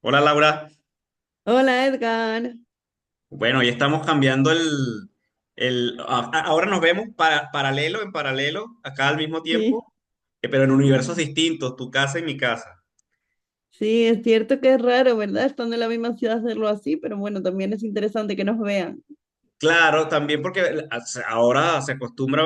Hola Laura. Hola Edgar. Bueno, ya estamos cambiando ahora nos vemos paralelo, en paralelo, acá al mismo Sí, tiempo, pero en universos distintos, tu casa y mi casa. sí, es cierto que es raro, ¿verdad? Estando en la misma ciudad hacerlo así, pero bueno, también es interesante que nos vean. Claro, también porque ahora se acostumbra,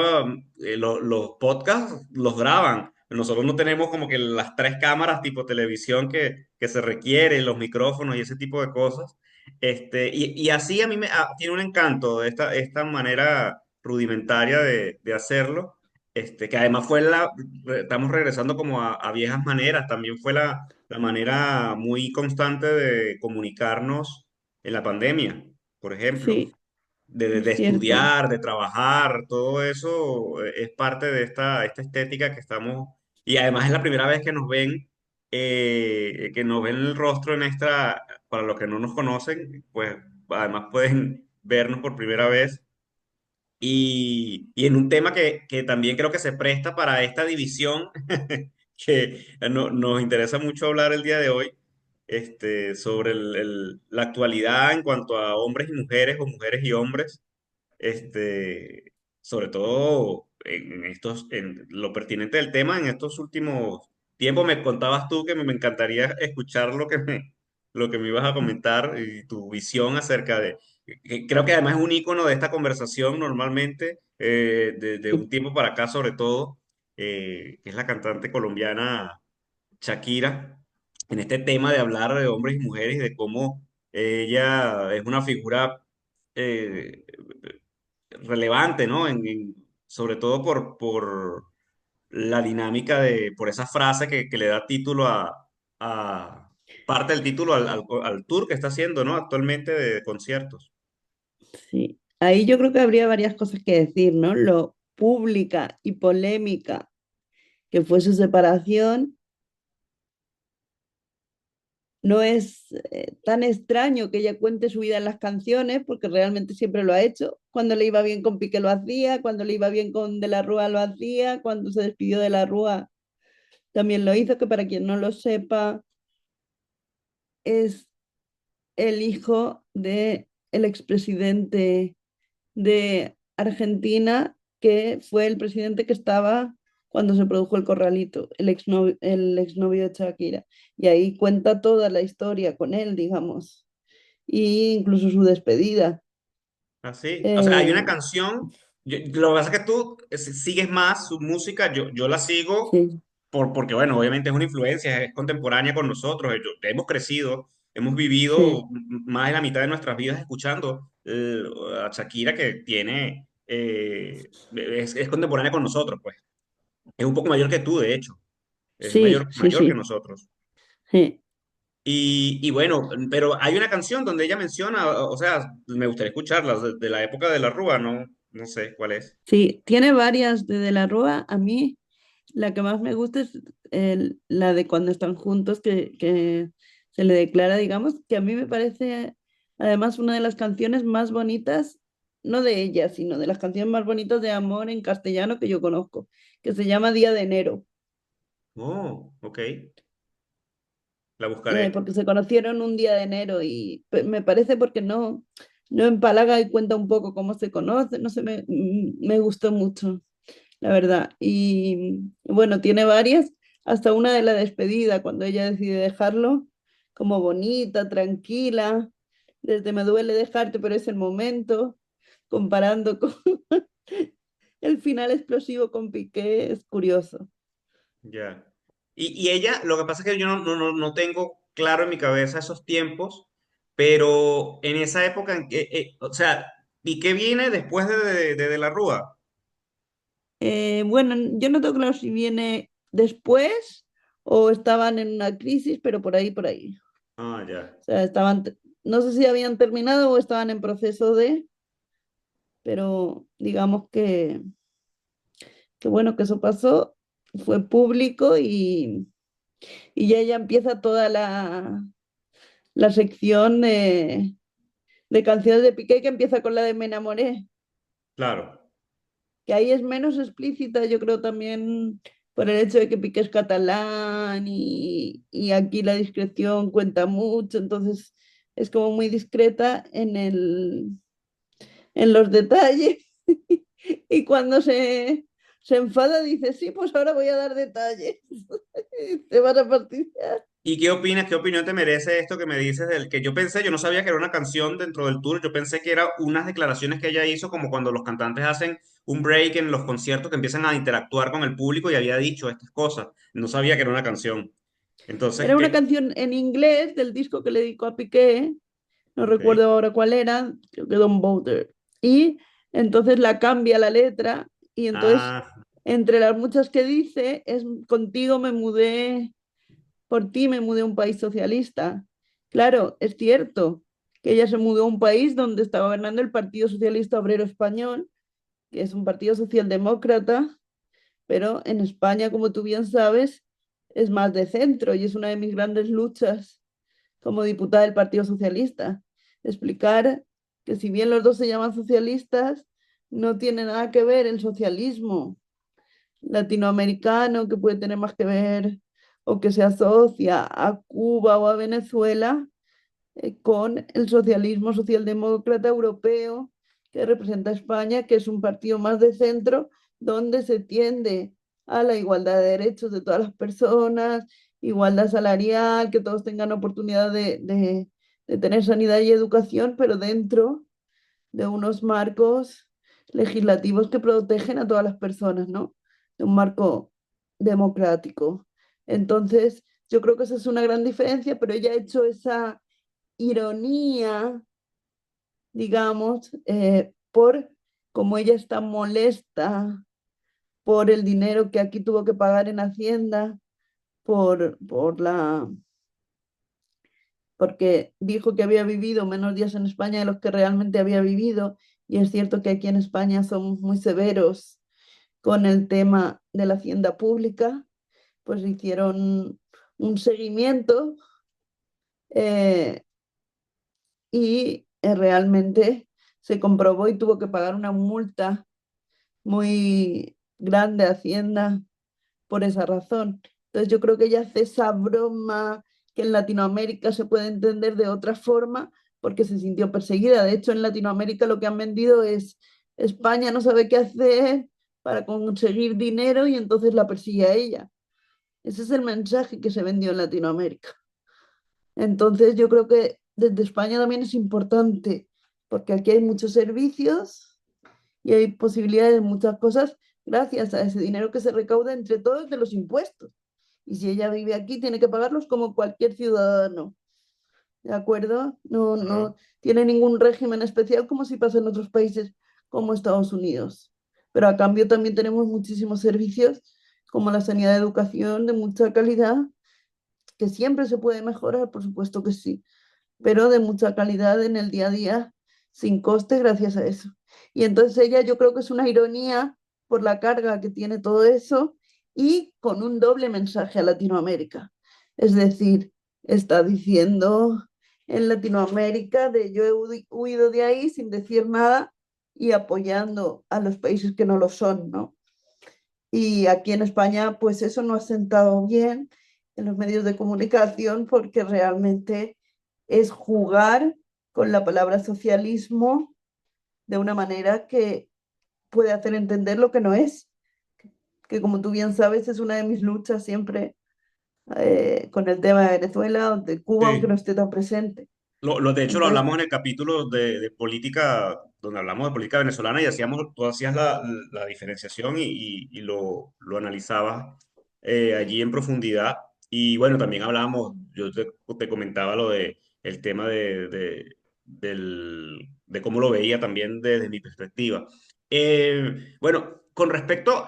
los podcasts los graban. Nosotros no tenemos como que las tres cámaras tipo televisión que se requieren, los micrófonos y ese tipo de cosas. Y así a mí tiene un encanto esta manera rudimentaria de hacerlo. Que además estamos regresando como a viejas maneras. También fue la manera muy constante de comunicarnos en la pandemia, por ejemplo Sí, de es cierto. estudiar, de trabajar, todo eso es parte de esta estética que estamos, y además es la primera vez que nos ven el rostro para los que no nos conocen, pues además pueden vernos por primera vez. Y en un tema que también creo que se presta para esta división que nos interesa mucho hablar el día de hoy, sobre la actualidad en cuanto a hombres y mujeres o mujeres y hombres, sobre todo en lo pertinente del tema en estos últimos tiempos. Me contabas tú que me encantaría escuchar lo que me ibas a comentar y tu visión acerca que creo que además es un icono de esta conversación normalmente, de un tiempo para acá sobre todo, que es la cantante colombiana Shakira, en este tema de hablar de hombres y mujeres y de cómo ella es una figura eh, relevante, ¿no? Sobre todo por la dinámica por esa frase que le da título a parte del título al tour que está haciendo, ¿no? Actualmente de conciertos. Sí. Ahí yo creo que habría varias cosas que decir, ¿no? Lo pública y polémica que fue su separación. No es tan extraño que ella cuente su vida en las canciones, porque realmente siempre lo ha hecho. Cuando le iba bien con Piqué lo hacía, cuando le iba bien con De la Rúa lo hacía, cuando se despidió de la Rúa también lo hizo, que para quien no lo sepa, es el hijo de el expresidente de Argentina, que fue el presidente que estaba cuando se produjo el corralito, el exnovio de Shakira. Y ahí cuenta toda la historia con él, digamos, e incluso su despedida. Así. O sea, hay una Eh, canción. Lo que pasa es que tú sigues más su música. Yo la sigo sí, porque, bueno, obviamente es una influencia, es contemporánea con nosotros. Hemos crecido, hemos vivido sí, más de la mitad de nuestras vidas escuchando a Shakira, que es contemporánea con nosotros, pues. Es un poco mayor que tú, de hecho. Es sí, sí, mayor que sí, nosotros. sí. Y bueno, pero hay una canción donde ella menciona, o sea, me gustaría escucharla, de la época de la Rúa, no sé cuál es. Sí, tiene varias de la Rúa. A mí la que más me gusta es la de cuando están juntos, que se le declara, digamos, que a mí me parece además una de las canciones más bonitas, no de ella, sino de las canciones más bonitas de amor en castellano que yo conozco, que se llama Día de Enero, Oh, ok, la buscaré. porque se conocieron un día de enero y me parece porque no empalaga y cuenta un poco cómo se conoce, no sé, me gustó mucho, la verdad. Y bueno, tiene varias, hasta una de la despedida, cuando ella decide dejarlo, como bonita, tranquila, desde me duele dejarte, pero es el momento, comparando con el final explosivo con Piqué, es curioso. Ya. Y ella, lo que pasa es que yo no tengo claro en mi cabeza esos tiempos, pero en esa época, o sea, ¿y qué viene después de la Rúa? Bueno, yo no tengo claro si viene después o estaban en una crisis, pero por ahí, por ahí. Ah, ya, O sea, no sé si habían terminado o estaban en proceso de, pero digamos que bueno, que eso pasó, fue público y ya empieza toda la sección de canciones de Piqué, que empieza con la de Me enamoré, claro. que ahí es menos explícita, yo creo también por el hecho de que Piqué es catalán y aquí la discreción cuenta mucho, entonces es como muy discreta en los detalles y cuando se enfada dice, sí, pues ahora voy a dar detalles. Te vas a fastidiar. ¿Y qué opinas? ¿Qué opinión te merece esto que me dices del que yo pensé? Yo no sabía que era una canción dentro del tour, yo pensé que era unas declaraciones que ella hizo como cuando los cantantes hacen un break en los conciertos que empiezan a interactuar con el público y había dicho estas cosas. No sabía que era una canción. Entonces, Era una ¿qué? canción en inglés del disco que le dedicó a Piqué, no Ok. recuerdo ahora cuál era, creo que Don't Bother. Y entonces la cambia la letra y entonces Ah, entre las muchas que dice es contigo me mudé, por ti me mudé a un país socialista. Claro, es cierto que ella se mudó a un país donde está gobernando el Partido Socialista Obrero Español, que es un partido socialdemócrata, pero en España, como tú bien sabes, es más de centro y es una de mis grandes luchas como diputada del Partido Socialista. Explicar que si bien los dos se llaman socialistas, no tiene nada que ver el socialismo latinoamericano, que puede tener más que ver o que se asocia a Cuba o a Venezuela, con el socialismo socialdemócrata europeo que representa a España, que es un partido más de centro, donde se tiende a la igualdad de derechos de todas las personas, igualdad salarial, que todos tengan oportunidad de tener sanidad y educación, pero dentro de unos marcos legislativos que protegen a todas las personas, ¿no? De un marco democrático. Entonces, yo creo que esa es una gran diferencia, pero ella ha hecho esa ironía, digamos, por como ella está molesta por el dinero que aquí tuvo que pagar en Hacienda, porque dijo que había vivido menos días en España de los que realmente había vivido, y es cierto que aquí en España somos muy severos con el tema de la hacienda pública, pues hicieron un seguimiento eh, y realmente se comprobó y tuvo que pagar una multa muy grande a Hacienda por esa razón. Entonces yo creo que ella hace esa broma que en Latinoamérica se puede entender de otra forma porque se sintió perseguida. De hecho, en Latinoamérica lo que han vendido es España no sabe qué hacer para conseguir dinero y entonces la persigue a ella. Ese es el mensaje que se vendió en Latinoamérica. Entonces yo creo que desde España también es importante porque aquí hay muchos servicios y hay posibilidades de muchas cosas gracias a ese dinero que se recauda entre todos de los impuestos. Y si ella vive aquí, tiene que pagarlos como cualquier ciudadano, ¿de acuerdo? No, claro. no tiene ningún régimen especial como si pasa en otros países como Estados Unidos. Pero a cambio también tenemos muchísimos servicios como la sanidad y educación de mucha calidad, que siempre se puede mejorar, por supuesto que sí, pero de mucha calidad en el día a día, sin coste, gracias a eso. Y entonces ella yo creo que es una ironía por la carga que tiene todo eso y con un doble mensaje a Latinoamérica. Es decir, está diciendo en Latinoamérica de yo he huido de ahí sin decir nada y apoyando a los países que no lo son, ¿no? Y aquí en España, pues eso no ha sentado bien en los medios de comunicación porque realmente es jugar con la palabra socialismo de una manera que puede hacer entender lo que no es, que como tú bien sabes es una de mis luchas siempre con el tema de Venezuela, de Cuba, aunque no Sí. esté tan presente. De hecho, lo Entonces, hablamos en el capítulo de política, donde hablamos de política venezolana y hacíamos, tú hacías la diferenciación y lo analizabas allí en profundidad. Y bueno, también hablábamos, te comentaba lo de el tema de cómo lo veía también desde mi perspectiva. Bueno, con respecto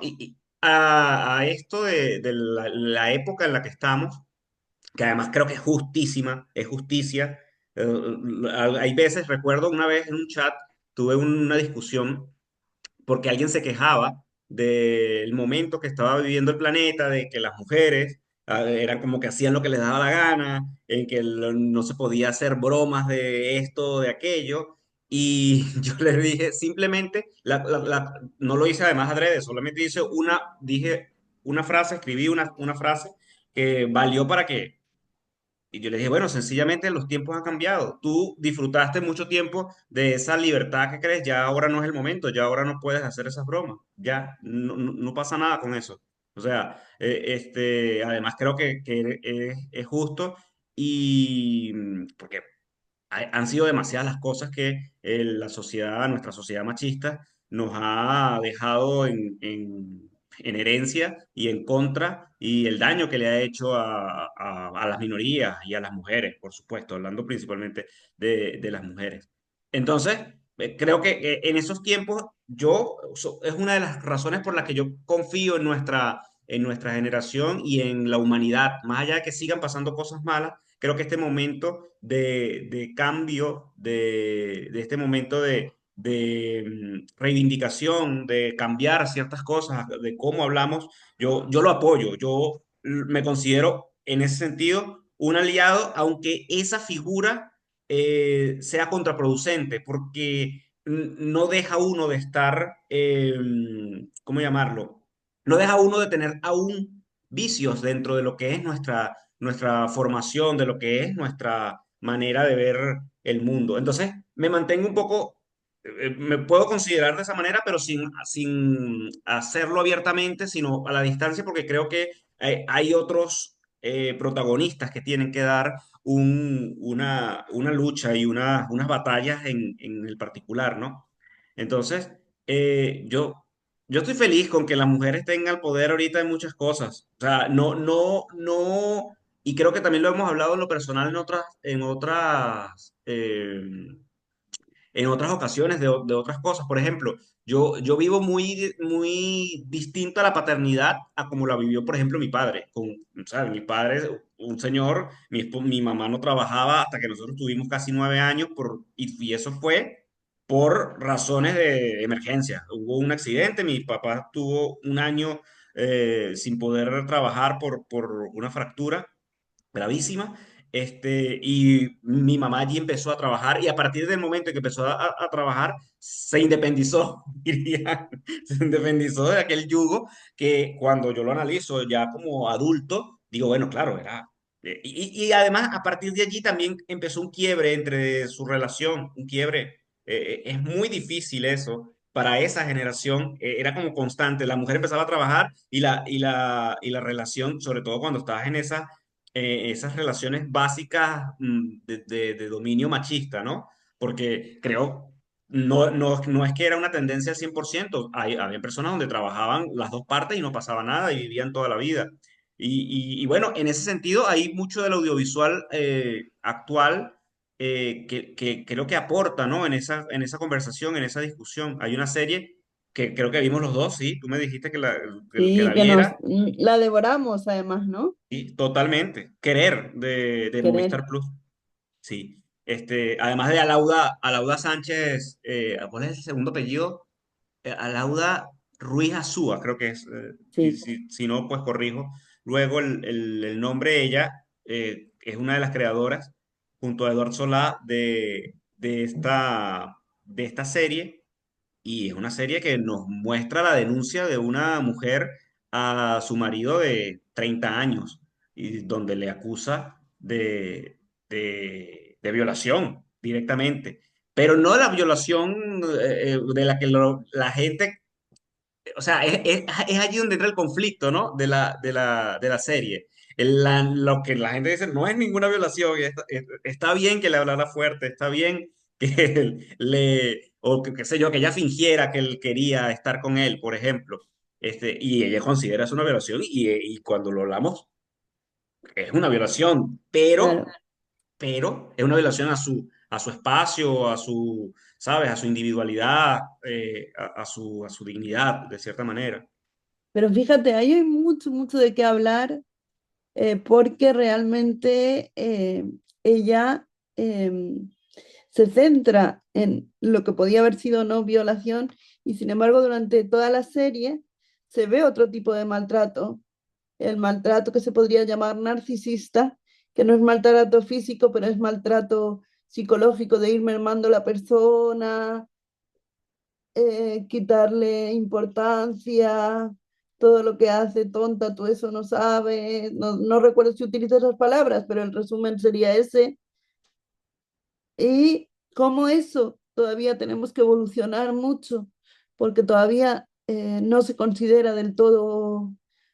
a esto de la época en la que estamos, que además creo que es justísima, es justicia. Hay veces, recuerdo una vez en un chat, tuve una discusión porque alguien se quejaba del momento que estaba viviendo el planeta, de que las mujeres eran como que hacían lo que les daba la gana, en que no se podía hacer bromas de esto, de aquello. Y yo les dije, simplemente, no lo hice además adrede, solamente dije una frase, escribí una frase que valió para que y yo le dije, bueno, sencillamente los tiempos han cambiado. Tú disfrutaste mucho tiempo de esa libertad que crees, ya ahora no es el momento, ya ahora no puedes hacer esas bromas, ya no pasa nada con eso. O sea, además creo que es justo y porque han sido demasiadas las cosas que la sociedad, nuestra sociedad machista, nos ha dejado en herencia y en contra, y el daño que le ha hecho a las minorías y a las mujeres, por supuesto, hablando principalmente de las mujeres. Entonces, creo que en esos tiempos, es una de las razones por las que yo confío en nuestra generación y en la humanidad, más allá de que sigan pasando cosas malas. Creo que este momento de cambio, de este momento de reivindicación, de cambiar ciertas cosas, de cómo hablamos, yo lo apoyo. Yo me considero en ese sentido un aliado, aunque esa figura sea contraproducente, porque no deja uno de estar, ¿cómo llamarlo? No deja uno de tener aún vicios dentro de lo que es nuestra formación, de lo que es nuestra manera de ver el mundo. Entonces, me mantengo un poco, me puedo considerar de esa manera, pero sin hacerlo abiertamente, sino a la distancia, porque creo que hay otros protagonistas que tienen que dar una lucha y unas batallas en el particular, ¿no? Entonces, yo estoy feliz con que las mujeres tengan el poder ahorita en muchas cosas. O sea, no, y creo que también lo hemos hablado en lo personal en otras ocasiones de otras cosas. Por ejemplo, yo vivo muy distinto a la paternidad a como la vivió, por ejemplo, mi padre. O sea, mi padre, un señor, mi mamá no trabajaba hasta que nosotros tuvimos casi 9 años y eso fue por razones de emergencia. Hubo un accidente, mi papá tuvo un año sin poder trabajar por una fractura gravísima. Y mi mamá allí empezó a trabajar y a partir del momento en que empezó a trabajar, se independizó, diría, se independizó de aquel yugo que cuando yo lo analizo ya como adulto, digo, bueno, claro, era... y además, a partir de allí también empezó un quiebre entre su relación, un quiebre. Es muy difícil eso. Para esa generación era como constante. La mujer empezaba a trabajar y la relación, sobre todo cuando estabas en esas relaciones básicas de dominio machista, ¿no? Porque creo, no es que era una tendencia al 100%, había personas donde trabajaban las dos partes y no pasaba nada y vivían toda la vida. Y bueno, en ese sentido hay mucho del audiovisual actual que creo que aporta, ¿no? En esa conversación, en esa discusión. Hay una serie que creo que vimos los dos, sí, tú me dijiste que Sí, la viera. la devoramos además, ¿no? Sí, totalmente. Querer de Querer. Movistar Plus. Sí. Además de Alauda Sánchez, ¿cuál es el segundo apellido? Alauda Ruiz Azúa, creo que es. Y Sí. si no, pues corrijo. Luego el nombre de ella es una de las creadoras, junto a Eduardo Solá, de esta serie. Y es una serie que nos muestra la denuncia de una mujer a su marido de 30 años, y donde le acusa de violación directamente. Pero no la violación de la que la gente, o sea, es allí donde entra el conflicto, ¿no? De la serie. Lo que la gente dice no es ninguna violación, y está bien que le hablara fuerte, está bien que o que, qué sé yo, que ella fingiera que él quería estar con él, por ejemplo. Y ella considera eso una violación, y cuando lo hablamos, es una violación, pero Claro. es una violación a su espacio, ¿sabes? A su individualidad, a su dignidad, de cierta manera. Pero fíjate, ahí hay mucho, mucho de qué hablar, porque realmente ella se centra en lo que podía haber sido no violación y sin embargo durante toda la serie se ve otro tipo de maltrato, el maltrato que se podría llamar narcisista, que no es maltrato físico, pero es maltrato psicológico de ir mermando la persona, quitarle importancia, todo lo que hace, tonta, tú eso no sabes, no recuerdo si utiliza esas palabras, pero el resumen sería ese. Y como eso todavía tenemos que evolucionar mucho, porque todavía no se considera del todo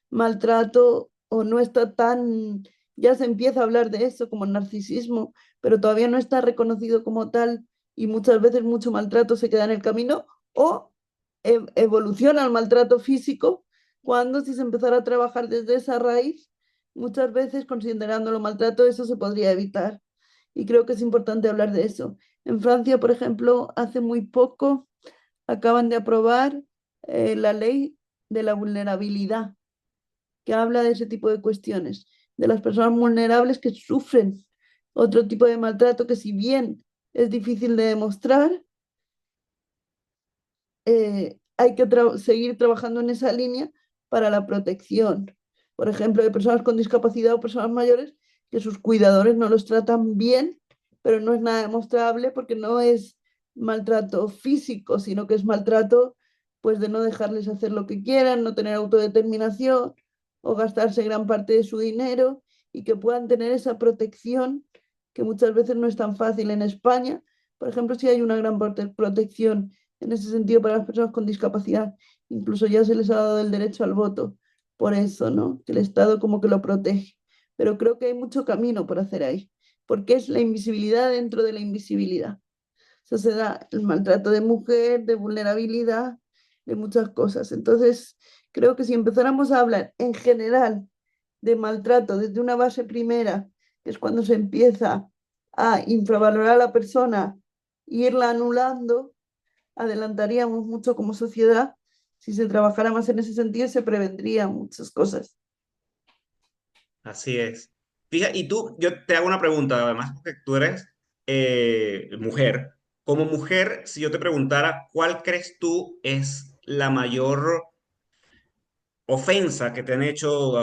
maltrato o no está tan, ya se empieza a hablar de eso como narcisismo, pero todavía no está reconocido como tal y muchas veces mucho maltrato se queda en el camino o evoluciona al maltrato físico cuando si se empezara a trabajar desde esa raíz, muchas veces considerándolo maltrato, eso se podría evitar y creo que es importante hablar de eso. En Francia, por ejemplo, hace muy poco acaban de aprobar la ley de la vulnerabilidad, que habla de ese tipo de cuestiones, de las personas vulnerables que sufren otro tipo de maltrato que si bien es difícil de demostrar, hay que seguir trabajando en esa línea para la protección. Por ejemplo, de personas con discapacidad o personas mayores que sus cuidadores no los tratan bien, pero no es nada demostrable porque no es maltrato físico, sino que es maltrato pues de no dejarles hacer lo que quieran, no tener autodeterminación o gastarse gran parte de su dinero y que puedan tener esa protección que muchas veces no es tan fácil en España. Por ejemplo, si hay una gran protección en ese sentido para las personas con discapacidad. Incluso ya se les ha dado el derecho al voto por eso, ¿no? Que el Estado como que lo protege. Pero creo que hay mucho camino por hacer ahí, porque es la invisibilidad dentro de la invisibilidad. Eso se da el maltrato de mujer, de vulnerabilidad, de muchas cosas. Entonces, creo que si empezáramos a hablar en general de maltrato desde una base primera, que es cuando se empieza a infravalorar a la persona e irla anulando, adelantaríamos mucho como sociedad si se trabajara más en ese sentido y se prevendrían muchas cosas. Así es. Fíjate, y tú, yo te hago una pregunta, además, porque tú eres mujer. Como mujer, si yo te preguntara, ¿cuál crees tú es la mayor ofensa que te han hecho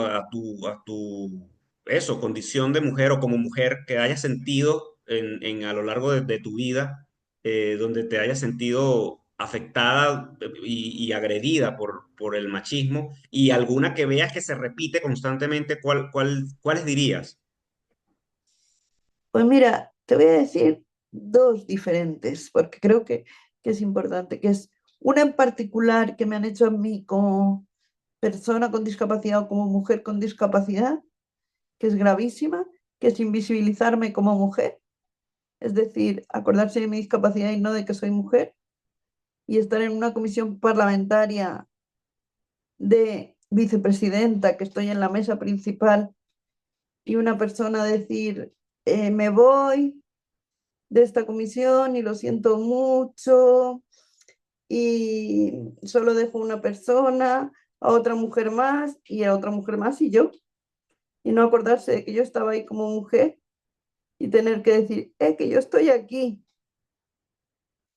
eso, condición de mujer o como mujer que hayas sentido a lo largo de tu vida, donde te hayas sentido afectada y agredida por el machismo y alguna que veas que se repite constantemente, ¿cuáles dirías? Pues mira, te voy a decir dos diferentes, porque creo que es importante, que es una en particular que me han hecho a mí como persona con discapacidad o como mujer con discapacidad, que es gravísima, que es invisibilizarme como mujer, es decir, acordarse de mi discapacidad y no de que soy mujer, y estar en una comisión parlamentaria de vicepresidenta, que estoy en la mesa principal, y una persona decir, me voy de esta comisión y lo siento mucho, y solo dejo una persona, a otra mujer más, y a otra mujer más, y yo, y no acordarse de que yo estaba ahí como mujer, y tener que decir, que yo estoy aquí,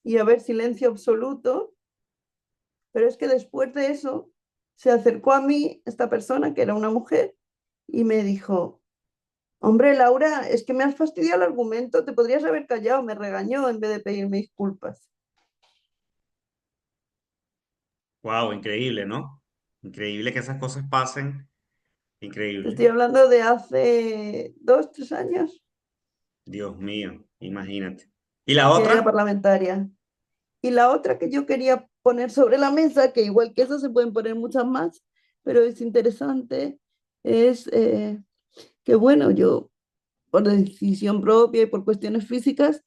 y haber silencio absoluto, pero es que después de eso se acercó a mí esta persona, que era una mujer, y me dijo, hombre, Laura, es que me has fastidiado el argumento, te podrías haber callado, me regañó en vez de pedirme disculpas. Wow, increíble, ¿no? Increíble que esas cosas pasen. Te Increíble. estoy hablando de hace 2, 3 años Dios mío, imagínate. ¿Y la que era otra? parlamentaria. Y la otra que yo quería poner sobre la mesa, que igual que esa se pueden poner muchas más, pero es interesante, es que bueno, yo por decisión propia y por cuestiones físicas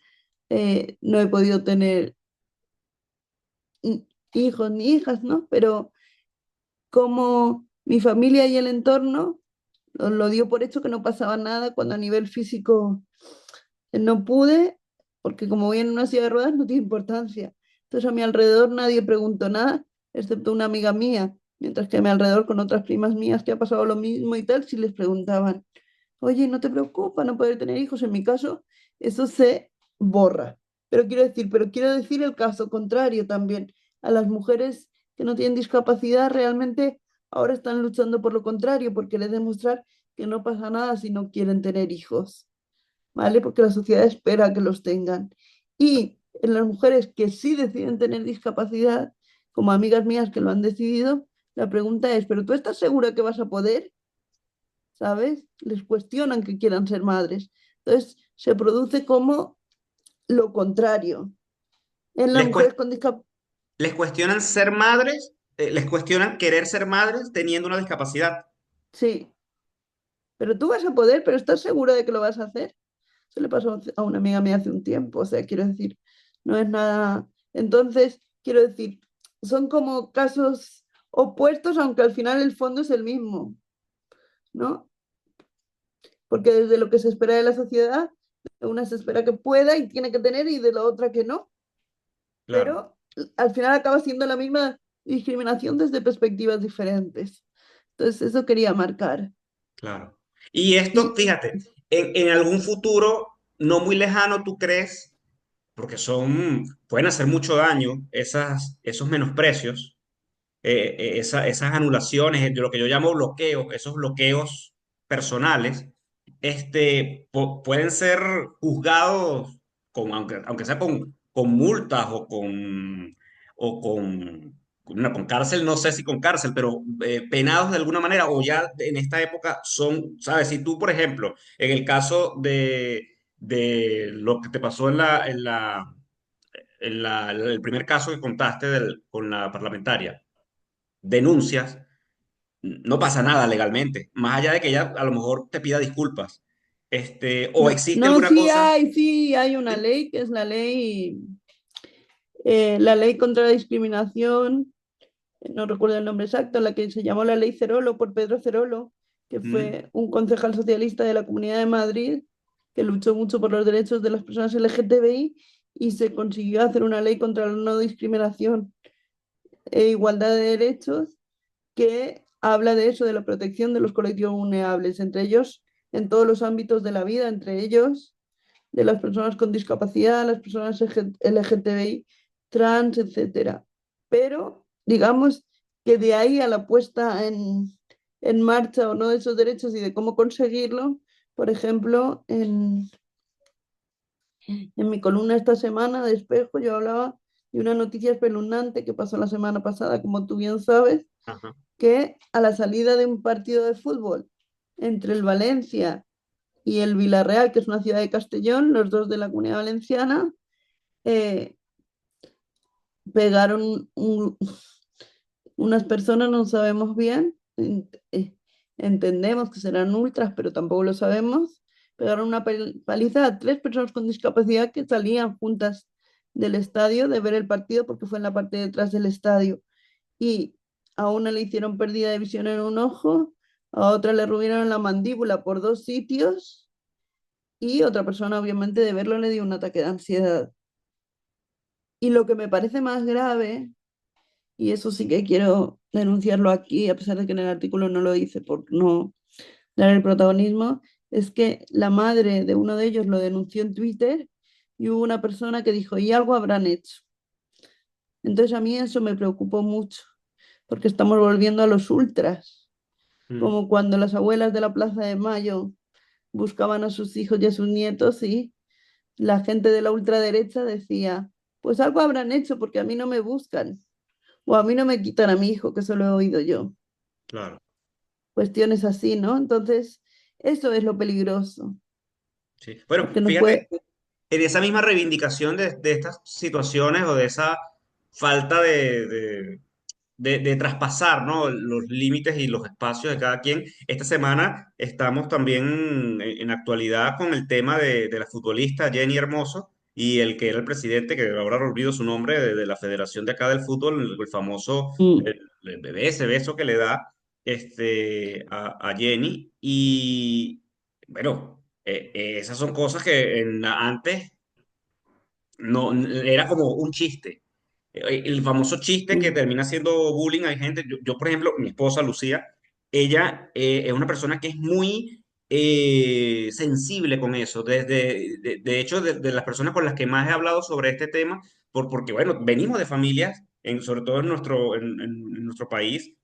no he podido tener hijos ni hijas, ¿no? Pero como mi familia y el entorno lo dio por hecho que no pasaba nada cuando a nivel físico no pude, porque como voy en una silla de ruedas no tiene importancia. Entonces a mi alrededor nadie preguntó nada, excepto una amiga mía, mientras que a mi alrededor con otras primas mías que ha pasado lo mismo y tal, si les preguntaban, oye, ¿no te preocupa no poder tener hijos? En mi caso, eso se borra. Pero quiero decir el caso contrario también. A las mujeres que no tienen discapacidad realmente ahora están luchando por lo contrario, porque les demostrar que no pasa nada si no quieren tener hijos. ¿Vale? Porque la sociedad espera que los tengan. Y en las mujeres que sí deciden tener discapacidad, como amigas mías que lo han decidido, La pregunta es, ¿pero tú estás segura que vas a poder? ¿Sabes? Les cuestionan que quieran ser madres. Entonces, se produce como lo contrario. En las Les, mujeres con discapacidad, les cuestionan ser madres, les cuestionan querer ser madres teniendo una discapacidad. sí, pero tú vas a poder, pero ¿estás segura de que lo vas a hacer? Se le pasó a una amiga mía hace un tiempo, o sea, quiero decir, no es nada. Entonces, quiero decir, son como casos opuestos, aunque al final el fondo es el mismo, ¿no? Porque desde lo que se espera de la sociedad, de una se espera que pueda y tiene que tener y de la otra que no, Claro, pero al final acaba siendo la misma discriminación desde perspectivas diferentes. Entonces, eso quería marcar. claro. Y esto, Y fíjate, en algún futuro no muy lejano, ¿tú crees? Porque pueden hacer mucho daño esos menosprecios, esas anulaciones, de lo que yo llamo bloqueos, esos bloqueos personales, pueden ser juzgados, aunque sea con multas o con cárcel, no sé si con cárcel, pero penados de alguna manera, o ya en esta época ¿sabes? Si tú, por ejemplo, en el caso de lo que te pasó el primer caso que contaste con la parlamentaria, denuncias, no pasa nada legalmente, más allá de que ella a lo mejor te pida disculpas. O no, existe no, alguna cosa. sí hay una ¿Sí? ley que es la ley contra la discriminación, no recuerdo el nombre exacto, la que se llamó la ley Cerolo por Pedro Cerolo, que Mm, fue un concejal socialista de la Comunidad de Madrid que luchó mucho por los derechos de las personas LGTBI y se consiguió hacer una ley contra la no discriminación e igualdad de derechos que habla de eso, de la protección de los colectivos vulnerables, entre ellos en todos los ámbitos de la vida, entre ellos de las personas con discapacidad, las personas LGTBI, trans, etcétera. Pero digamos que de ahí a la puesta en marcha o no de esos derechos y de cómo conseguirlo, por ejemplo, en mi columna esta semana de Espejo yo hablaba de una noticia espeluznante que pasó la semana pasada, como tú bien sabes, ajá. que a la salida de un partido de fútbol entre el Valencia y el Villarreal, que es una ciudad de Castellón, los dos de la Comunidad Valenciana, eh, pegaron unas personas, no sabemos bien, entendemos que serán ultras, pero tampoco lo sabemos, pegaron una paliza a tres personas con discapacidad que salían juntas del estadio de ver el partido porque fue en la parte de detrás del estadio. Y a una le hicieron pérdida de visión en un ojo, a otra le rompieron la mandíbula por dos sitios y otra persona obviamente de verlo le dio un ataque de ansiedad. Y lo que me parece más grave, y eso sí que quiero denunciarlo aquí, a pesar de que en el artículo no lo hice por no dar el protagonismo, es que la madre de uno de ellos lo denunció en Twitter y hubo una persona que dijo, y algo habrán hecho. Entonces a mí eso me preocupó mucho, porque estamos volviendo a los ultras, Mm, como cuando las abuelas de la Plaza de Mayo buscaban a sus hijos y a sus nietos y la gente de la ultraderecha decía, pues algo habrán hecho porque a mí no me buscan o a mí no me quitan a mi hijo, que eso lo he oído yo. claro, Cuestiones así, ¿no? Entonces, eso es lo peligroso, sí. Bueno, porque nos fíjate, puede... en esa misma reivindicación de estas situaciones o de esa falta de traspasar, ¿no? Los límites y los espacios de cada quien. Esta semana estamos también en actualidad con el tema de la futbolista Jenny Hermoso y el que era el presidente, que ahora olvido su nombre, de la federación de acá del fútbol, el famoso Mm, el bebé, ese beso que le da a Jenny. Y bueno, esas son cosas que antes no, era como un chiste. El famoso chiste que mm, termina siendo bullying. Hay gente, yo, por ejemplo, mi esposa Lucía, ella es una persona que es muy sensible con eso. De hecho, de las personas con las que más he hablado sobre este tema, porque, bueno, venimos de familias, sobre todo en nuestro país,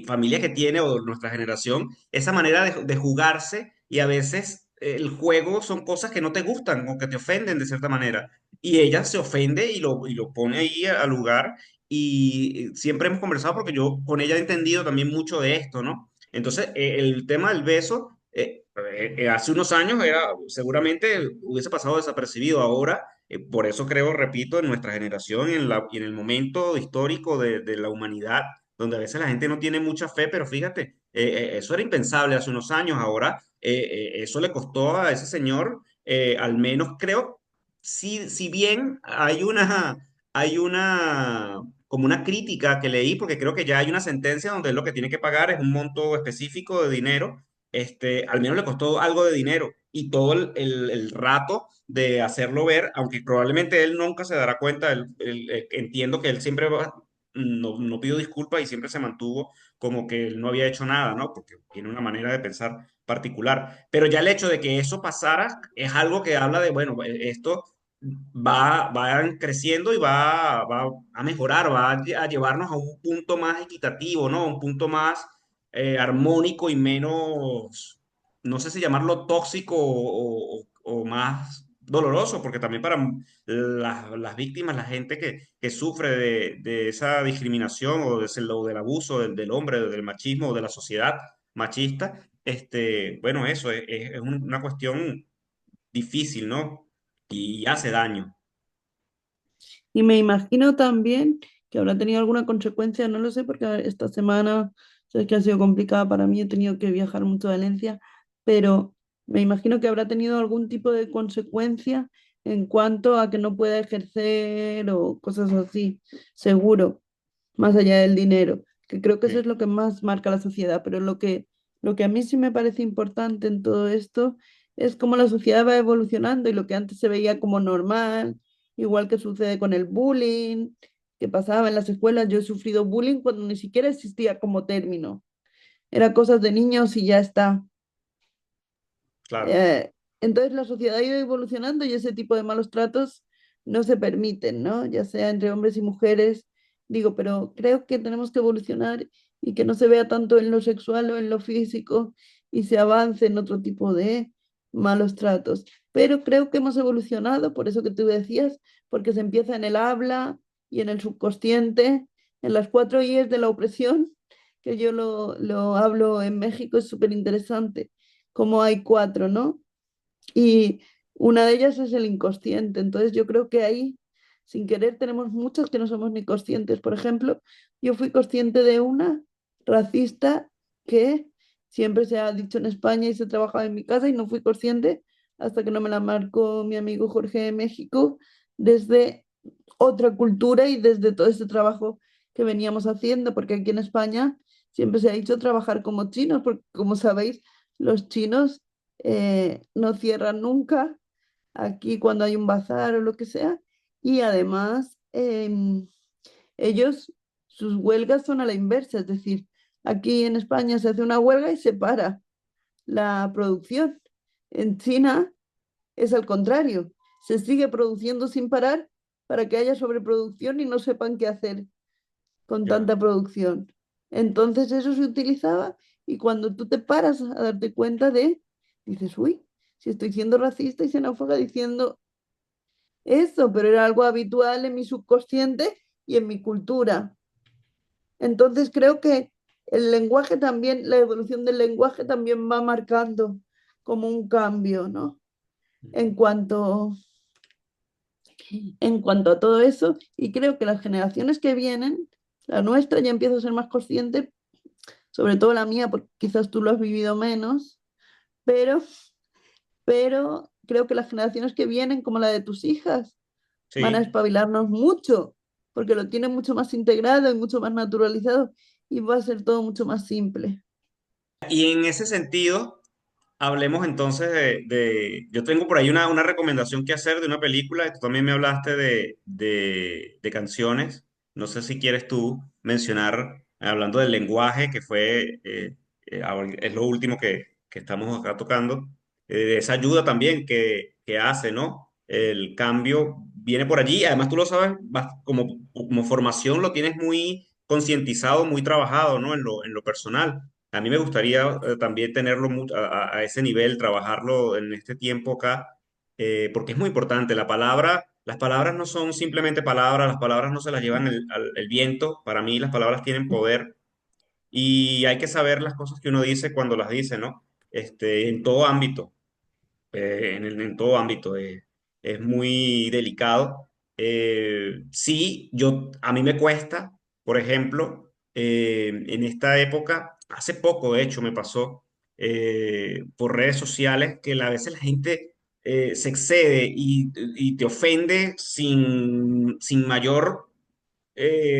familia que tiene o nuestra generación, esa manera de jugarse y a veces el juego son cosas que no te gustan o que te ofenden de cierta manera. Y ella se ofende y lo pone ahí al lugar y siempre hemos conversado porque yo con ella he entendido también mucho de esto, ¿no? Entonces, el tema del beso, hace unos años era, seguramente hubiese pasado desapercibido. Ahora, por eso creo, repito, en nuestra generación y en el momento histórico de la humanidad, donde a veces la gente no tiene mucha fe, pero fíjate, eso era impensable hace unos años. Ahora, eso le costó a ese señor, al menos creo, si bien hay una como una crítica que leí, porque creo que ya hay una sentencia donde él lo que tiene que pagar es un monto específico de dinero, al menos le costó algo de dinero y todo el rato de hacerlo ver, aunque probablemente él nunca se dará cuenta, entiendo que él siempre no pidió disculpas y siempre se mantuvo como que él no había hecho nada, ¿no? Porque tiene una manera de pensar particular. Pero ya el hecho de que eso pasara es algo que habla de, bueno, esto va creciendo y va a mejorar, a llevarnos a un punto más equitativo, ¿no? Un punto más armónico y menos, no sé si llamarlo tóxico o más doloroso, porque también para las víctimas, la gente que sufre de esa discriminación o del abuso del hombre, del machismo o de la sociedad machista, bueno, eso es una cuestión difícil, ¿no? Y hace daño. Y me imagino también que habrá tenido alguna consecuencia, no lo sé, porque esta semana sé que ha sido complicada para mí, he tenido que viajar mucho a Valencia, pero me imagino que habrá tenido algún tipo de consecuencia en cuanto a que no pueda ejercer o cosas así, seguro, más allá del dinero, que creo que eso Sí, es lo que más marca la sociedad, pero lo que a mí sí me parece importante en todo esto es cómo la sociedad va evolucionando y lo que antes se veía como normal, igual que sucede con el bullying, que pasaba en las escuelas. Yo he sufrido bullying cuando ni siquiera existía como término. Era cosas de niños y ya está. claro, Eh, entonces la sociedad ha ido evolucionando y ese tipo de malos tratos no se permiten, ¿no? Ya sea entre hombres y mujeres. Digo, pero creo que tenemos que evolucionar y que no se vea tanto en lo sexual o en lo físico y se avance en otro tipo de malos tratos. Pero creo que hemos evolucionado, por eso que tú decías, porque se empieza en el habla y en el subconsciente, en las 4 I's de la opresión, que yo lo hablo en México, es súper interesante como hay 4, ¿no? Y una de ellas es el inconsciente. Entonces yo creo que ahí, sin querer, tenemos muchas que no somos ni conscientes. Por ejemplo, yo fui consciente de una racista que siempre se ha dicho en España y se trabajaba en mi casa y no fui consciente hasta que no me la marcó mi amigo Jorge de México desde otra cultura y desde todo este trabajo que veníamos haciendo, porque aquí en España siempre se ha dicho trabajar como chinos, porque como sabéis, los chinos no cierran nunca aquí cuando hay un bazar o lo que sea, y además ellos, sus huelgas son a la inversa, es decir, aquí en España se hace una huelga y se para la producción. En China es al contrario, se sigue produciendo sin parar para que haya sobreproducción y no sepan qué hacer con ya. tanta producción. Entonces eso se utilizaba y cuando tú te paras a darte cuenta dices, uy, si estoy siendo racista y xenófoba diciendo eso, pero era algo habitual en mi subconsciente y en mi cultura. Entonces creo que el lenguaje también, la evolución del lenguaje también va marcando como un cambio, ¿no? En cuanto, en cuanto a todo eso, y creo que las generaciones que vienen, la nuestra ya empieza a ser más consciente, sobre todo la mía, porque quizás tú lo has vivido menos, pero, pero creo que las generaciones que vienen, como la de tus hijas, van a Sí. espabilarnos mucho, porque lo tienen mucho más integrado y mucho más naturalizado y va a ser todo mucho más simple. Y en ese sentido, hablemos entonces yo tengo por ahí una recomendación que hacer de una película. Tú también me hablaste de canciones. No sé si quieres tú mencionar, hablando del lenguaje, que es lo último que estamos acá tocando, de esa ayuda también que hace, ¿no? El cambio viene por allí. Además, tú lo sabes, como formación lo tienes muy concientizado, muy trabajado, ¿no? En lo personal. A mí me gustaría también tenerlo a ese nivel, trabajarlo en este tiempo acá, porque es muy importante. La palabra, las palabras no son simplemente palabras, las palabras no se las llevan el viento. Para mí las palabras tienen poder y hay que saber las cosas que uno dice cuando las dice, ¿no? En todo ámbito, en todo ámbito, es muy delicado. Sí, a mí me cuesta, por ejemplo, en esta época, hace poco de hecho me pasó por redes sociales que a veces la gente se excede y te ofende sin mayor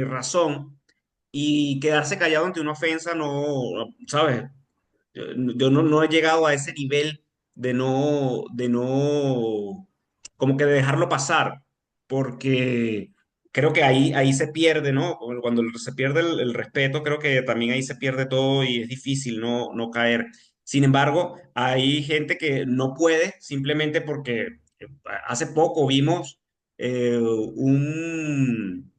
razón y quedarse callado ante una ofensa no, ¿sabes? Yo no he llegado a ese nivel de no, como que de dejarlo pasar, porque creo que ahí se pierde, ¿no? Cuando se pierde el respeto, creo que también ahí se pierde todo y es difícil no caer. Sin embargo, hay gente que no puede simplemente porque hace poco vimos un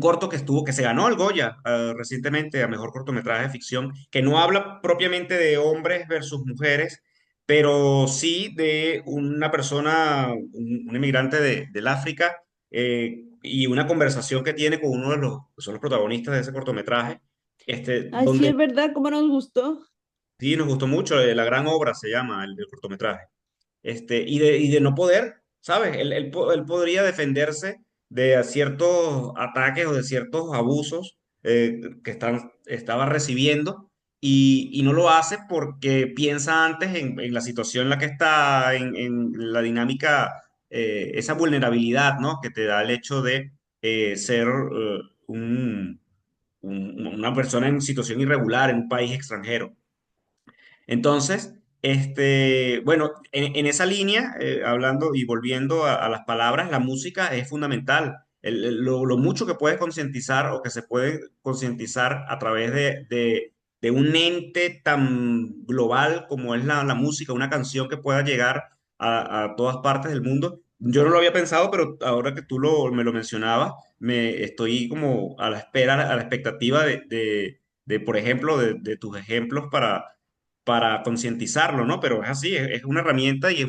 corto que se ganó el Goya recientemente a mejor cortometraje de ficción, que no habla propiamente de hombres versus mujeres, pero sí de una persona, un inmigrante del África, y una conversación que tiene con uno de los que son los protagonistas de ese cortometraje, Ay, sí, donde es verdad, cómo nos gustó. sí nos gustó mucho, La Gran Obra se llama el cortometraje y de no poder, ¿sabes? Él podría defenderse de ciertos ataques o de ciertos abusos que estaba recibiendo y no lo hace porque piensa antes en la situación en la que está, en la dinámica, esa vulnerabilidad, ¿no? Que te da el hecho de ser una persona en situación irregular en un país extranjero. Entonces, bueno, en esa línea, hablando y volviendo a las palabras, la música es fundamental. Lo mucho que puedes concientizar o que se puede concientizar a través de un ente tan global como es la música, una canción que pueda llegar a todas partes del mundo. Yo no lo había pensado, pero ahora que me lo mencionabas, me estoy como a la espera, a la expectativa de, por ejemplo, de tus ejemplos para concientizarlo, ¿no? Pero es así, es una herramienta y es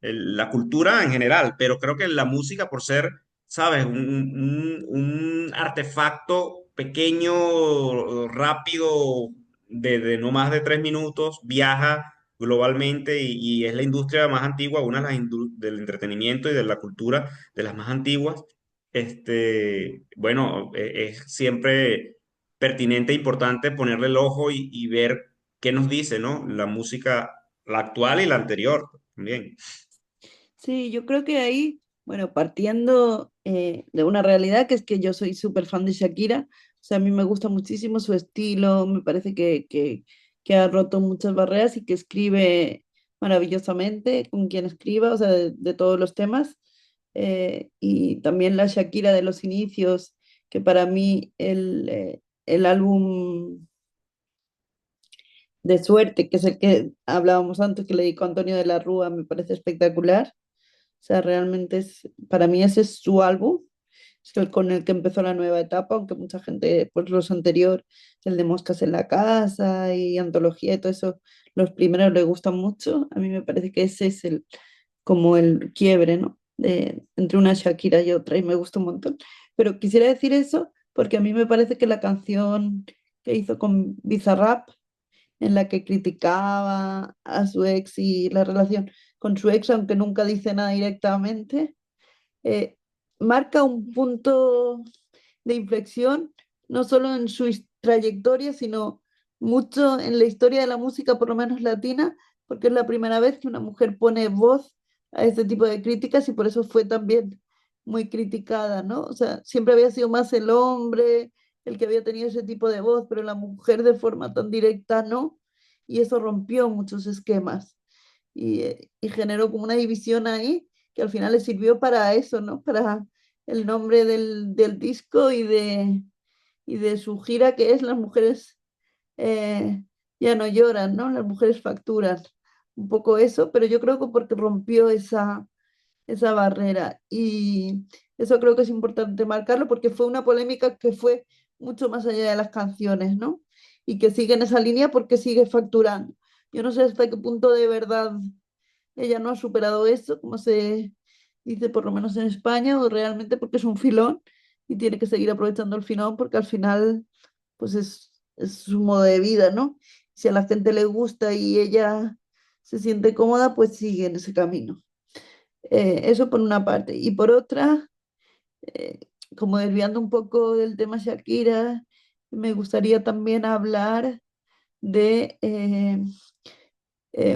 la cultura en general, pero creo que la música por ser, ¿sabes? Un artefacto pequeño, rápido, de no más de 3 minutos, viaja globalmente y es la industria más antigua, una de del entretenimiento y de la cultura de las más antiguas. Bueno, es siempre pertinente e importante ponerle el ojo y ver qué nos dice, ¿no? La música, la actual y la anterior también. Sí, yo creo que ahí, bueno, partiendo de una realidad que es que yo soy súper fan de Shakira, o sea, a mí me gusta muchísimo su estilo, me parece que ha roto muchas barreras y que escribe maravillosamente con quien escriba, o sea, de todos los temas. Y también la Shakira de los inicios, que para mí el álbum de Suerte, que es el que hablábamos antes, que le dedicó a Antonio de la Rúa, me parece espectacular. O sea, realmente para mí ese es su álbum, es el con el que empezó la nueva etapa, aunque mucha gente, pues los anteriores, el de Moscas en la Casa y Antología y todo eso, los primeros le gustan mucho. A mí me parece que ese es como el quiebre, ¿no? Entre una Shakira y otra, y me gusta un montón. Pero quisiera decir eso porque a mí me parece que la canción que hizo con Bizarrap, en la que criticaba a su ex y la relación con su ex, aunque nunca dice nada directamente, eh, marca un punto de inflexión, no solo en su trayectoria, sino mucho en la historia de la música, por lo menos latina, porque es la primera vez que una mujer pone voz a este tipo de críticas y por eso fue también muy criticada, ¿no? O sea, siempre había sido más el hombre el que había tenido ese tipo de voz, pero la mujer de forma tan directa no, y eso rompió muchos esquemas y generó como una división ahí que al final le sirvió para eso, ¿no? Para el nombre del disco y de su gira, que es Las mujeres eh, ya no lloran, ¿no? Las mujeres facturan. Un poco eso, pero yo creo que porque rompió esa barrera. Y eso creo que es importante marcarlo porque fue una polémica que fue mucho más allá de las canciones, ¿no? Y que sigue en esa línea porque sigue facturando. Yo no sé hasta qué punto de verdad ella no ha superado eso, como se dice por lo menos en España, o realmente porque es un filón y tiene que seguir aprovechando el filón porque al final pues es su modo de vida, ¿no? Si a la gente le gusta y ella se siente cómoda, pues sigue en ese camino. Eso por una parte. Y por otra, eh, como desviando un poco del tema Shakira, me gustaría también hablar de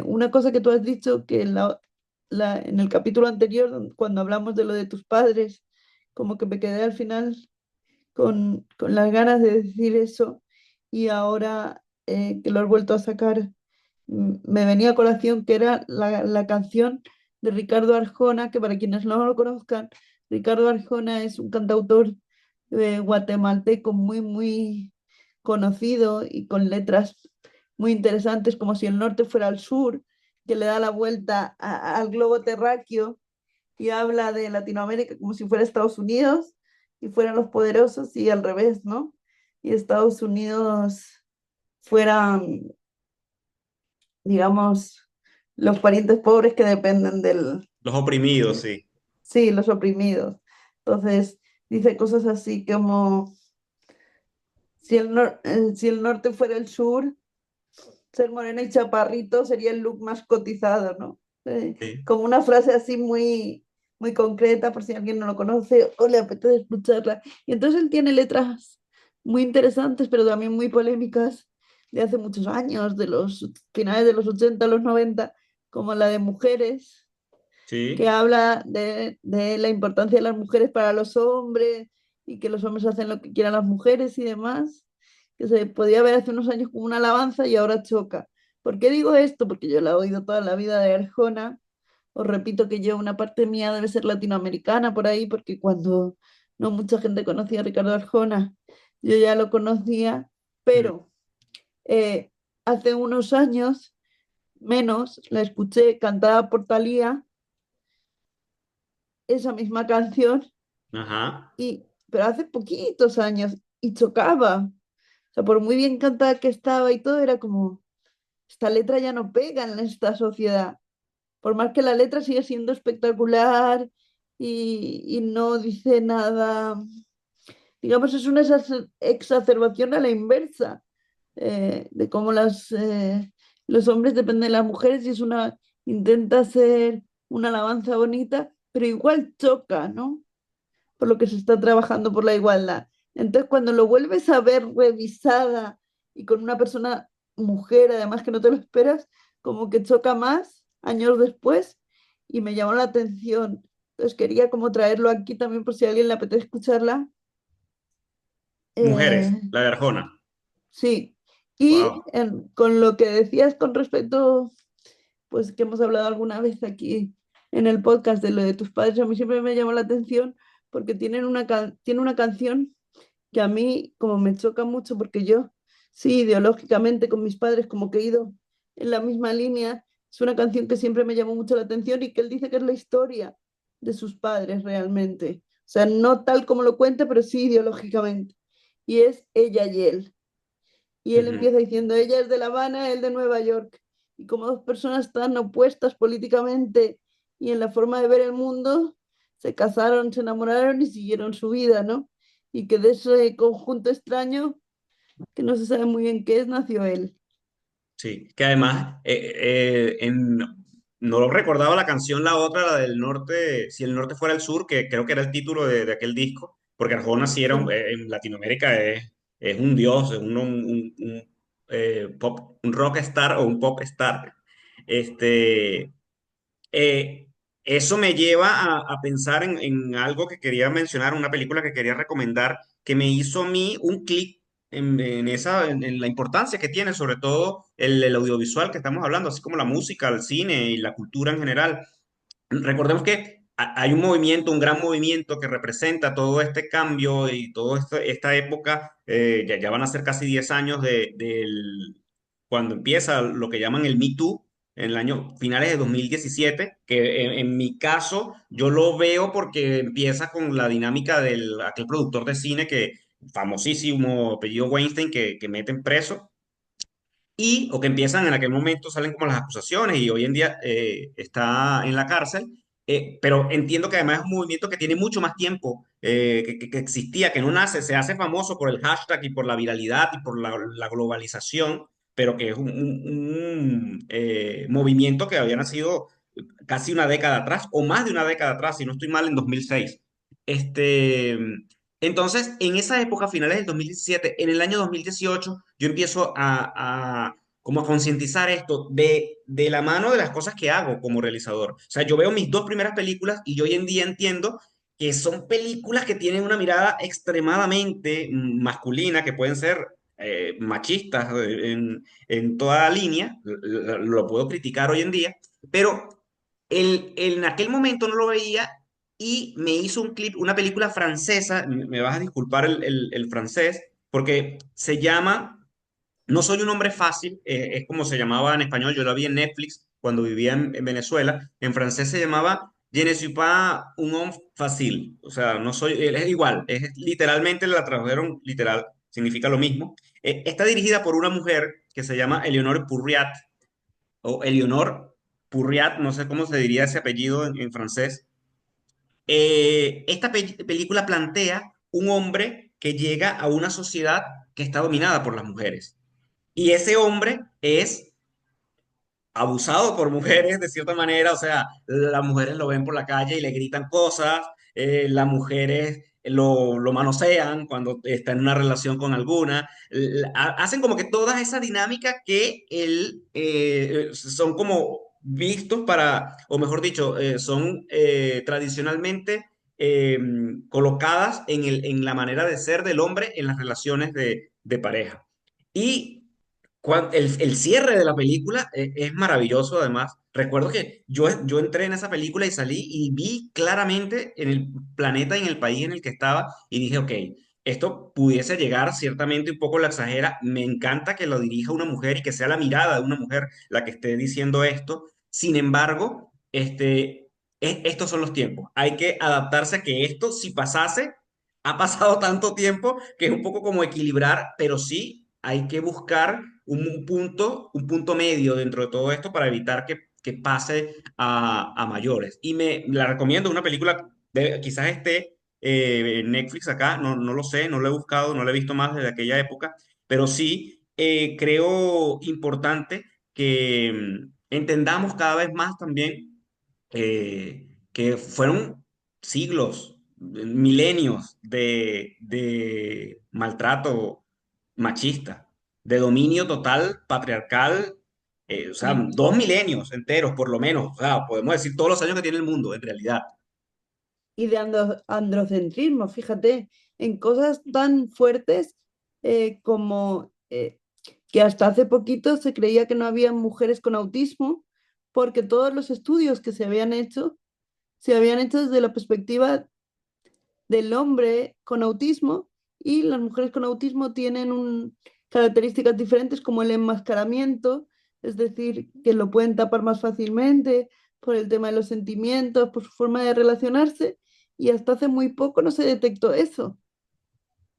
una cosa que tú has dicho que en el capítulo anterior, cuando hablamos de lo de tus padres, como que me quedé al final con las ganas de decir eso y ahora que lo has vuelto a sacar, me venía a colación que era la canción de Ricardo Arjona, que para quienes no lo conozcan, Ricardo Arjona es un cantautor guatemalteco muy, muy conocido y con letras muy interesantes, como si el norte fuera el sur, que le da la vuelta al globo terráqueo y habla de Latinoamérica como si fuera Estados Unidos y fueran los poderosos y al revés, ¿no? Y Estados Unidos fueran, digamos, los parientes pobres que dependen del, Los oprimidos, sí. sí, los oprimidos. Entonces, dice cosas así como, si el norte fuera el sur, ser moreno y chaparrito sería el look más cotizado, ¿no? Sí, Como una frase así muy, muy concreta, por si alguien no lo conoce o le apetece escucharla. Y entonces él tiene letras muy interesantes, pero también muy polémicas de hace muchos años, de los finales de los 80 a los 90, como la de Mujeres, que sí, habla de la importancia de las mujeres para los hombres y que los hombres hacen lo que quieran las mujeres y demás, que se podía ver hace unos años como una alabanza y ahora choca. ¿Por qué digo esto? Porque yo la he oído toda la vida de Arjona. Os repito que yo, una parte mía debe ser latinoamericana por ahí, porque cuando no mucha gente conocía a Ricardo Arjona, yo ya lo conocía, mm, pero eh, hace unos años menos la escuché cantada por Thalía, esa misma canción, ajá, pero hace poquitos años, y chocaba. O sea, por muy bien cantada que estaba y todo, era como, esta letra ya no pega en esta sociedad. Por más que la letra sigue siendo espectacular y no dice nada, digamos, es una exacerbación a la inversa de cómo los hombres dependen de las mujeres y intenta ser una alabanza bonita, pero igual choca, ¿no? Por lo que se está trabajando por la igualdad. Entonces, cuando lo vuelves a ver revisada y con una persona mujer, además que no te lo esperas, como que choca más años después y me llamó la atención. Entonces, quería como traerlo aquí también por si a alguien le apetece escucharla. Mujeres, Eh, la de Arjona. sí. Y Wow. con lo que decías con respecto, pues que hemos hablado alguna vez aquí en el podcast de lo de tus padres, a mí siempre me llamó la atención porque tiene una canción que a mí como me choca mucho porque yo, sí, ideológicamente con mis padres como que he ido en la misma línea, es una canción que siempre me llamó mucho la atención y que él dice que es la historia de sus padres realmente. O sea, no tal como lo cuenta, pero sí ideológicamente. Y es Ella y él. Y él Ujú. empieza diciendo, ella es de La Habana, él de Nueva York. Y como dos personas tan opuestas políticamente y en la forma de ver el mundo, se casaron, se enamoraron y siguieron su vida, ¿no? Y que de ese conjunto extraño, que no se sabe muy bien qué es, nació él. Sí, que además, no lo recordaba la canción, la otra, la del norte, si el norte fuera el sur, que creo que era el título de aquel disco, porque Arjona sí era, Sí. en Latinoamérica es un dios, es un rock star o un pop star. Este, eh, Eso me lleva a pensar en algo que quería mencionar, una película que quería recomendar, que me hizo a mí un clic en la importancia que tiene, sobre todo el audiovisual que estamos hablando, así como la música, el cine y la cultura en general. Recordemos que hay un movimiento, un gran movimiento que representa todo este cambio y toda esta época, ya van a ser casi 10 años cuando empieza lo que llaman el Me Too, en el año finales de 2017, que en mi caso yo lo veo porque empieza con la dinámica de aquel productor de cine famosísimo, apellido Weinstein, que meten preso o que empiezan en aquel momento, salen como las acusaciones y hoy en día está en la cárcel. pero entiendo que además es un movimiento que tiene mucho más tiempo, que existía, que no nace, se hace famoso por el hashtag y por la viralidad y por la globalización, pero que es un movimiento que había nacido casi una década atrás, o más de una década atrás, si no estoy mal, en 2006. Este, entonces, en esa época, finales del 2017, en el año 2018, yo empiezo como a concientizar esto de la mano de las cosas que hago como realizador. O sea, yo veo mis dos primeras películas y yo hoy en día entiendo que son películas que tienen una mirada extremadamente masculina, que pueden ser machistas en toda línea, lo puedo criticar hoy en día, pero en aquel momento no lo veía y me hizo un clip, una película francesa, me vas a disculpar el francés, porque se llama No soy un hombre fácil, es como se llamaba en español, yo la vi en Netflix cuando vivía en Venezuela, en francés se llamaba Je ne suis pas un homme facile, o sea, no soy, es igual, es literalmente la tradujeron literal, significa lo mismo. Está dirigida por una mujer que se llama Eleonore Purriat, o Eleonore Purriat, no sé cómo se diría ese apellido en francés. Esta película plantea un hombre que llega a una sociedad que está dominada por las mujeres. Y ese hombre es abusado por mujeres de cierta manera, o sea, las mujeres lo ven por la calle y le gritan cosas, las mujeres lo manosean cuando está en una relación con alguna, hacen como que toda esa dinámica que él, son como vistos para, o mejor dicho, son tradicionalmente eh, colocadas en la manera de ser del hombre en las relaciones de pareja. Y el cierre de la película es maravilloso, además. Recuerdo que yo entré en esa película y salí y vi claramente en el planeta y en el país en el que estaba y dije, ok, esto pudiese llegar, ciertamente un poco la exagera. Me encanta que lo dirija una mujer y que sea la mirada de una mujer la que esté diciendo esto. Sin embargo, estos son los tiempos. Hay que adaptarse a que esto, si pasase, ha pasado tanto tiempo que es un poco como equilibrar, pero sí hay que buscar un punto medio dentro de todo esto para evitar que pase a mayores. Y la recomiendo, una película, quizás esté en Netflix acá, no lo sé, no lo he buscado, no lo he visto más desde aquella época, pero sí creo importante que entendamos cada vez más también que fueron siglos, milenios de maltrato machista, de dominio total patriarcal, o sea, Sí. 2 milenios enteros por lo menos, o sea, podemos decir todos los años que tiene el mundo en realidad. Y de androcentrismo, fíjate, en cosas tan fuertes como que hasta hace poquito se creía que no había mujeres con autismo, porque todos los estudios que se habían hecho desde la perspectiva del hombre con autismo y las mujeres con autismo tienen características diferentes como el enmascaramiento, es decir, que lo pueden tapar más fácilmente por el tema de los sentimientos, por su forma de relacionarse y hasta hace muy poco no se detectó eso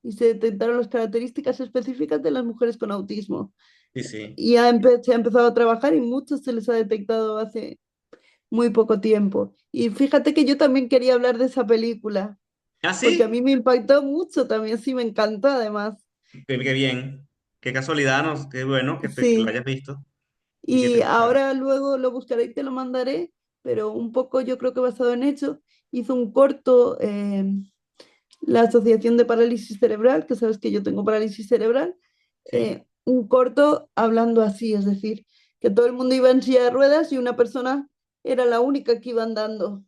y se detectaron las características específicas de las mujeres con autismo. Sí, sí. Y se ha empezado a trabajar y muchos se les ha detectado hace muy poco tiempo. Y fíjate que yo también quería hablar de esa película Ah, porque a sí, mí me impactó mucho también, sí, me encantó además. qué bien, qué casualidad, qué bueno que lo Sí, hayas visto y que te y gustara. ahora luego lo buscaré y te lo mandaré, pero un poco yo creo que basado en hecho, hizo un corto la Asociación de Parálisis Cerebral, que sabes que yo tengo parálisis cerebral, Sí, un corto hablando así, es decir, que todo el mundo iba en silla de ruedas y una persona era la única que iba andando.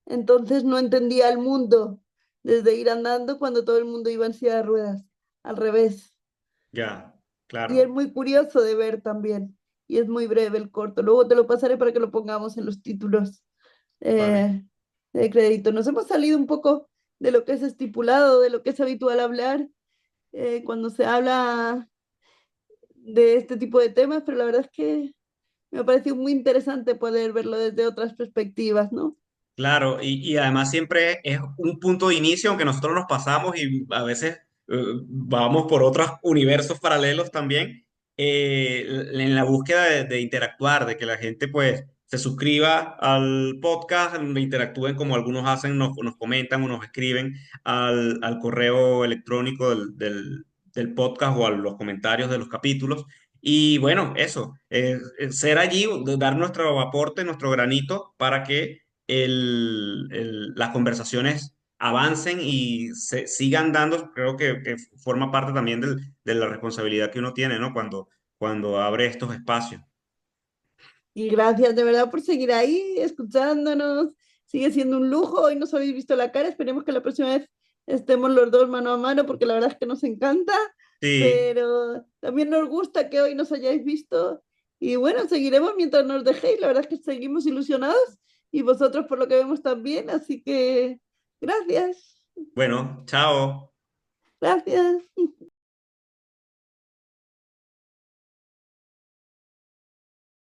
Entonces no entendía el mundo desde ir andando cuando todo el mundo iba en silla de ruedas, al revés. ya, Y es claro, muy curioso de ver también. Y es muy breve el corto. Luego te lo pasaré para que lo pongamos en los títulos vale. eh, de crédito. Nos hemos salido un poco de lo que es estipulado, de lo que es habitual hablar cuando se habla de este tipo de temas, pero la verdad es que me ha parecido muy interesante poder verlo desde otras perspectivas, ¿no? Claro, y además siempre es un punto de inicio, aunque nosotros nos pasamos y a veces vamos por otros universos paralelos también, en la búsqueda de interactuar, de que la gente pues se suscriba al podcast, interactúen como algunos hacen, nos comentan o nos escriben al correo electrónico del podcast o a los comentarios de los capítulos. Y bueno, eso, ser allí, dar nuestro aporte, nuestro granito para que las conversaciones avancen y se sigan dando, creo que forma parte también de la responsabilidad que uno tiene, ¿no? Cuando abre estos espacios. Y gracias de verdad por seguir ahí, escuchándonos. Sigue siendo un lujo. Hoy nos habéis visto la cara. Esperemos que la próxima vez estemos los dos mano a mano, porque la verdad es que nos encanta. Sí, Pero también nos gusta que hoy nos hayáis visto. Y bueno, seguiremos mientras nos dejéis. La verdad es que seguimos ilusionados y vosotros por lo que vemos también. Así que gracias. bueno, chao. Gracias.